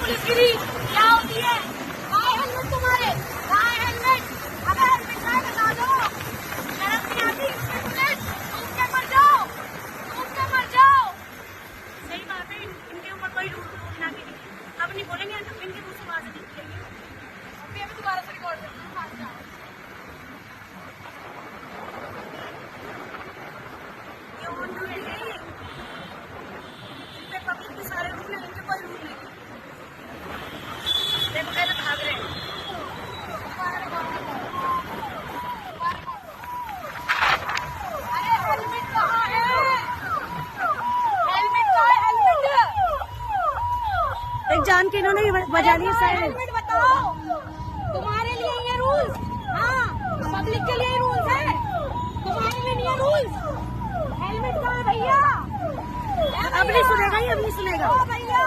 पुलिसगिरी क्या होती है? कहाँ है हेलमेट तुम्हारे? कहाँ है हेलमेट? अगर हेलमेट ना है बता दो। शर्म नहीं आती इसमें पुलिस? तुम क्या मर जाओ, तुम क्या मर जाओ। सही बात है, इनके ऊपर कोई रूल बना के नहीं, अब नहीं बोलेंगे, इनके मुंह से बात निकलेगी। अभी दोबारा से रिकॉर्ड करना। पब्लिक के सारे रूल है, इनके कोई रूल नहीं। देखो कैसे भाग रहे हैं। अरे हेलमेट कहाँ है? हेलमेट कहाँ है? हेलमेट एक जान के इन्होंने बजा लिया साइड। हेलमेट बताओ, तुम्हारे लिए ये रूल्स? हाँ, पब्लिक के लिए रूल्स है, तुम्हारे लिए नहीं है रूल्स। हेलमेट कहाँ है भैया? अब नहीं सुनेगा, ये अब नहीं सुनेगा भैया